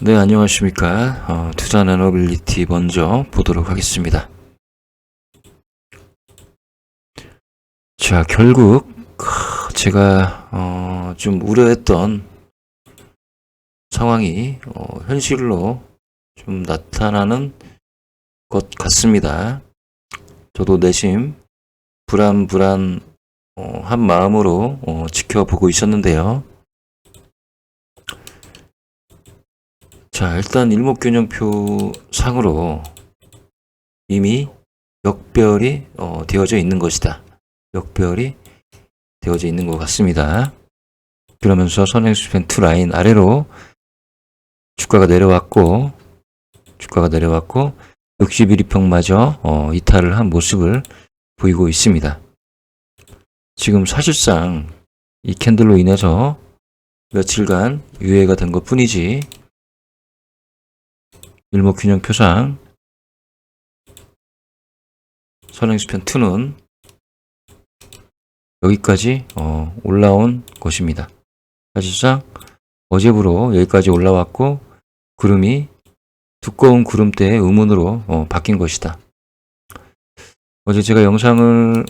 네, 안녕하십니까. 투자 나노빌리티 먼저 보도록 하겠습니다. 자, 결국 제가 좀 우려했던 상황이 현실로 좀 나타나는 것 같습니다. 저도 내심 불안한 마음으로 지켜보고 있었는데요. 자, 일단 일목균형표 상으로 이미 역별이 되어져 있는 것이다. 역별이 되어져 있는 것 같습니다. 그러면서 선행수pen 2 라인 아래로 주가가 내려왔고 61일평마저 이탈을 한 모습을 보이고 있습니다. 지금 사실상 이 캔들로 인해서 며칠간 유예가 된 것 뿐이지 일목균형표상 선행수pen 2는 여기까지 올라온 것입니다. 사실상 어제부로 여기까지 올라왔고 구름이 두꺼운 구름대의 음운으로 바뀐 것이다. 어제 제가 영상을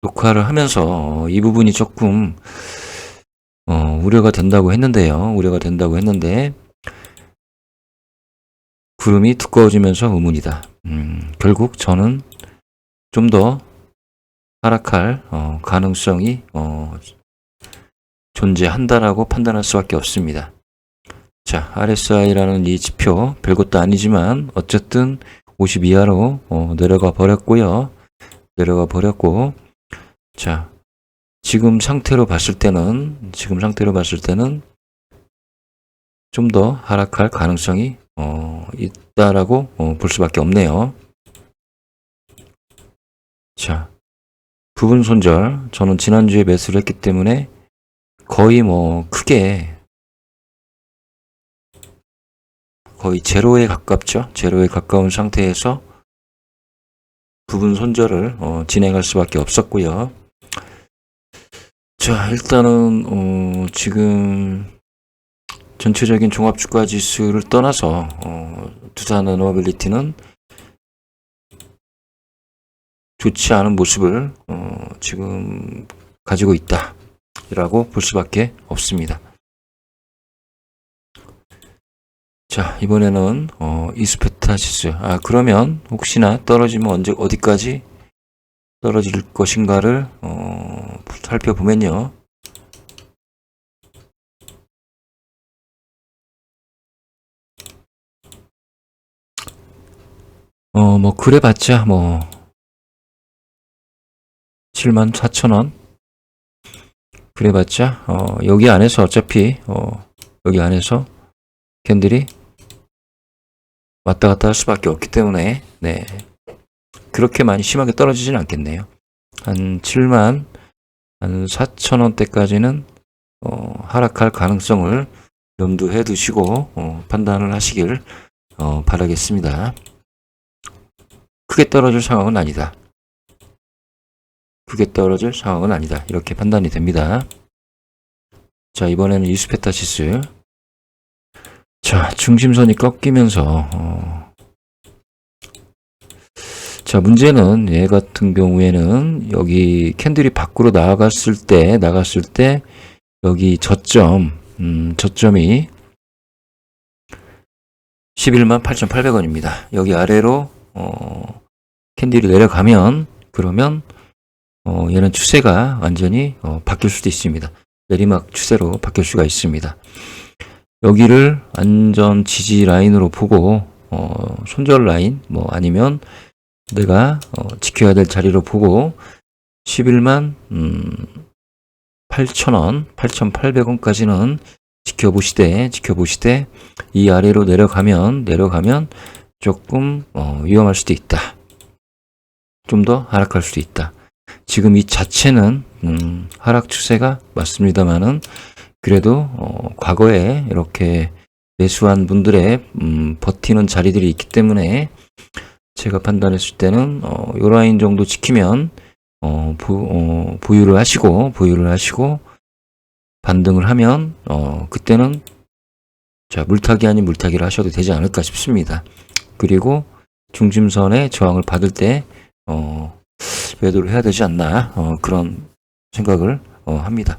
녹화를 하면서 이 부분이 조금 우려가 된다고 했는데 구름이 두꺼워지면서 음운이다. 결국 저는 좀 더 하락할 가능성이 존재한다라고 판단할 수밖에 없습니다. 자, RSI라는 이 지표 별것도 아니지만 어쨌든 50 이하로 내려가 버렸고 자, 지금 상태로 봤을 때는 좀 더 하락할 가능성이 있다라고 볼 수밖에 없네요. 자, 부분 손절 저는 지난주에 매수를 했기 때문에 거의 거의 제로에 가깝죠. 제로에 가까운 상태에서 부분 손절을 진행할 수밖에 없었고요. 자, 일단은 지금 전체적인 종합주가 지수를 떠나서 투자 나노빌리티는 좋지 않은 모습을 지금 가지고 있다 라고 볼 수밖에 없습니다. 자, 이번에는 이스페타 지수. 그러면 혹시나 떨어지면 어디까지 떨어질 것인가를 살펴보면요. 그래봤자 74,000원 그래봤자 여기 안에서 어차피 여기 안에서 캔들이 왔다 갔다 할 수밖에 없기 때문에 네, 그렇게 많이 심하게 떨어지진 않겠네요. 한 74,000원대까지는 하락할 가능성을 염두해 두시고 판단을 하시길 바라겠습니다. 크게 떨어질 상황은 아니다. 이렇게 판단이 됩니다. 자, 이번에는 이스페타 지수. 자, 중심선이 꺾이면서 자, 문제는 얘 같은 경우에는 여기 캔들이 밖으로 나갔을 때 여기 저점이 118,800원입니다. 여기 아래로 캔들이 내려가면 그러면 얘는 추세가 완전히 바뀔 수도 있습니다. 내리막 추세로 바뀔 수가 있습니다. 여기를 안전 지지 라인으로 보고 손절 라인 아니면 내가 지켜야 될 자리로 보고 118,000원, 8,800원까지는 지켜보시되 이 아래로 내려가면 조금 위험할 수도 있다. 좀 더 하락할 수도 있다. 지금 이 자체는 하락 추세가 맞습니다만은 그래도 과거에 이렇게 매수한 분들의 버티는 자리들이 있기 때문에 제가 판단했을 때는 요 라인 정도 지키면 보유를 하시고 반등을 하면 그때는 자, 물타기 아닌 물타기를 하셔도 되지 않을까 싶습니다. 그리고 중심선의 저항을 받을 때 매도를 해야 되지 않나 그런 생각을 합니다.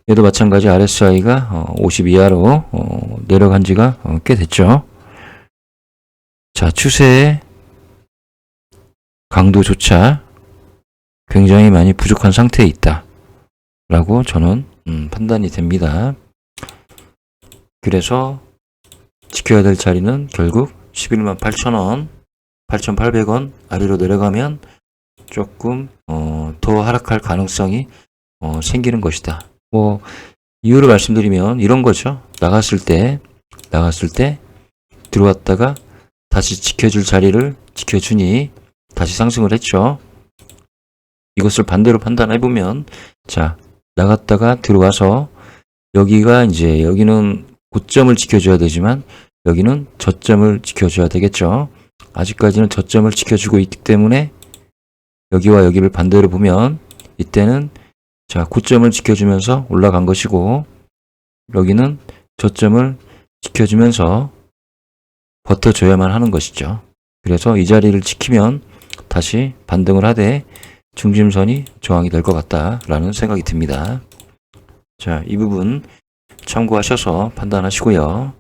얘도 마찬가지 RSI가 50 이하로 내려간 지가 꽤 됐죠. 자, 추세의 강도조차 굉장히 많이 부족한 상태에 있다 라고 저는 판단이 됩니다. 그래서 지켜야 될 자리는 결국 11만 8천원, 8,800원 아래로 내려가면 조금 더 하락할 가능성이 생기는 것이다. 뭐 이유를 말씀드리면 이런 거죠. 나갔을 때 들어왔다가 다시 지켜줄 자리를 지켜주니 다시 상승을 했죠. 이것을 반대로 판단해 보면, 자, 나갔다가 들어와서 여기가 이제 여기는 고점을 지켜줘야 되지만 여기는 저점을 지켜줘야 되겠죠. 아직까지는 저점을 지켜주고 있기 때문에 여기와 여기를 반대로 보면 이때는 자, 고점을 지켜주면서 올라간 것이고 여기는 저점을 지켜주면서 버텨줘야만 하는 것이죠. 그래서 이 자리를 지키면 다시 반등을 하되 중심선이 저항이 될 것 같다라는 생각이 듭니다. 자, 이 부분 참고하셔서 판단하시고요.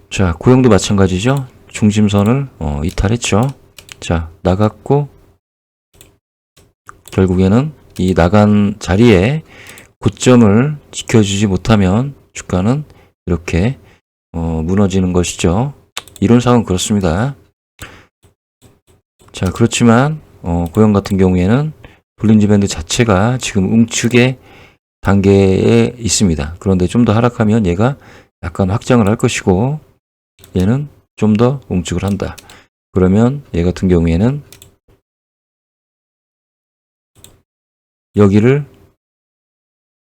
자, 고영도 마찬가지죠. 중심선을 이탈했죠. 자, 나갔고 결국에는 이 나간 자리에 고점을 지켜주지 못하면 주가는 이렇게 무너지는 것이죠. 이론상은 그렇습니다. 자, 그렇지만 고영 같은 경우에는 볼린저 밴드 자체가 지금 움축의 단계에 있습니다. 그런데 좀 더 하락하면 얘가 약간 확장을 할 것이고 얘는 좀 더 움축을 한다. 그러면 얘 같은 경우에는 여기를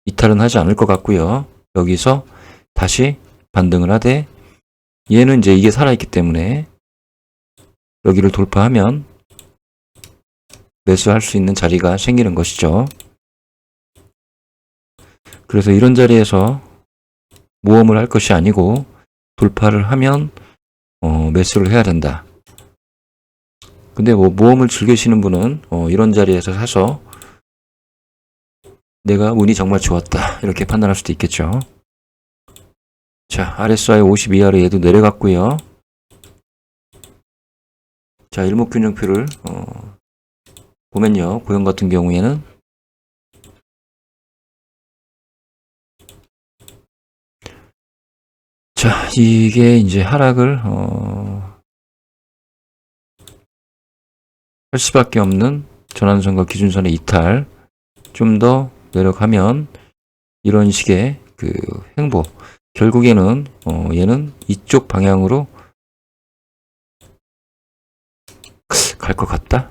이탈은 하지 않을 것 같고요. 여기서 다시 반등을 하되 얘는 이제 이게 살아있기 때문에 여기를 돌파하면 매수할 수 있는 자리가 생기는 것이죠. 그래서 이런 자리에서 모험을 할 것이 아니고 돌파를 하면 매수를 해야 된다. 근데 뭐 모험을 즐기시는 분은 이런 자리에서 사서 내가 운이 정말 좋았다 이렇게 판단할 수도 있겠죠. 자, RSI 50 이하로 얘도 내려갔고요. 자, 일목균형표를 보면요. 고영 같은 경우에는 자, 이게 이제 하락을 할 수밖에 없는 전환선과 기준선의 이탈. 좀 더 내려가면 이런 식의 그 행보. 결국에는 얘는 이쪽 방향으로 갈 것 같다.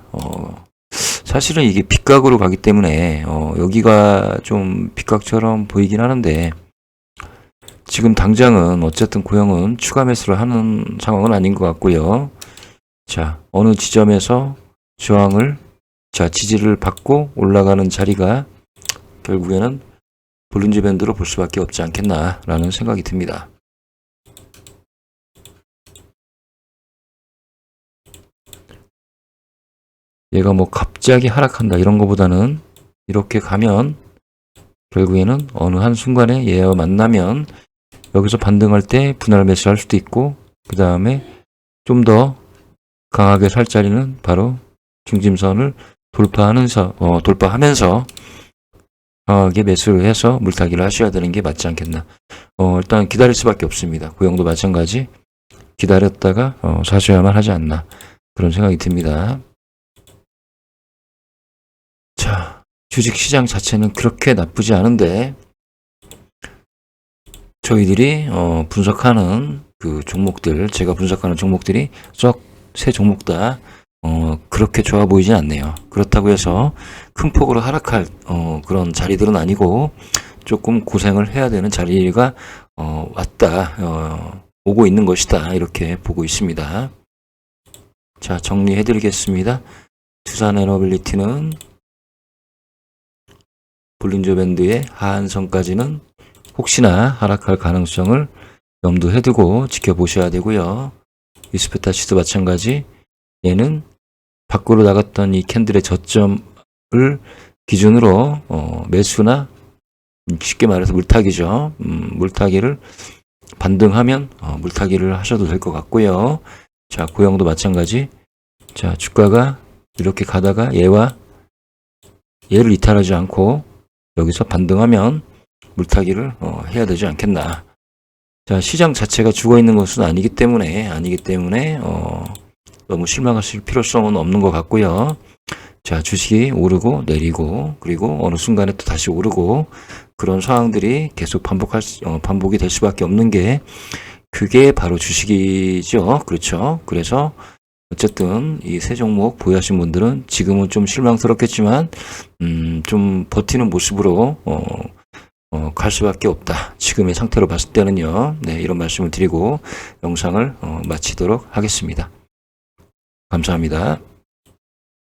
사실은 이게 빗각으로 가기 때문에 여기가 좀 빗각처럼 보이긴 하는데 지금 당장은 어쨌든 고영은 추가 매수를 하는 상황은 아닌 것 같고요. 자, 어느 지점에서 저항을 지지를 받고 올라가는 자리가 결국에는 볼린저 밴드로 볼 수밖에 없지 않겠나라는 생각이 듭니다. 얘가 뭐 갑자기 하락한다 이런 거보다는 이렇게 가면 결국에는 어느 한 순간에 얘와 만나면 여기서 반등할 때 분할 매수할 수도 있고 그 다음에 좀 더 강하게 살 자리는 바로 중심선을 돌파하면서 강하게 매수를 해서 물타기를 하셔야 되는 게 맞지 않겠나. 일단 기다릴 수밖에 없습니다. 고영도 마찬가지 기다렸다가 사셔야만 하지 않나 그런 생각이 듭니다. 자, 주식시장 자체는 그렇게 나쁘지 않은데 저희들이 분석하는 그 종목들, 제가 분석하는 종목들이 썩 새 종목 다 그렇게 좋아 보이진 않네요. 그렇다고 해서 큰 폭으로 하락할 그런 자리들은 아니고 조금 고생을 해야 되는 자리가 왔다, 오고 있는 것이다 이렇게 보고 있습니다. 자, 정리해 드리겠습니다. 투산에너빌리티는 볼린저 밴드의 하한선까지는 혹시나 하락할 가능성을 염두해 두고 지켜보셔야 되고요. 위스페타시도 마찬가지. 얘는 밖으로 나갔던 이 캔들의 저점을 기준으로 매수나 쉽게 말해서 물타기죠. 물타기를 반등하면 물타기를 하셔도 될 것 같고요. 자, 고영도 마찬가지. 자, 주가가 이렇게 가다가 얘를 이탈하지 않고 여기서 반등하면 물타기를 해야 되지 않겠나. 자, 시장 자체가 죽어 있는 것은 아니기 때문에 너무 실망하실 필요성은 없는 것 같고요. 자, 주식이 오르고 내리고 그리고 어느 순간에 또 다시 오르고 그런 상황들이 계속 반복이 될 수밖에 없는 게 그게 바로 주식이죠. 그렇죠. 그래서 어쨌든 이 세 종목 보유하신 분들은 지금은 좀 실망스럽겠지만 좀 버티는 모습으로 갈 수밖에 없다. 지금의 상태로 봤을 때는요. 네, 이런 말씀을 드리고 영상을 마치도록 하겠습니다. 감사합니다.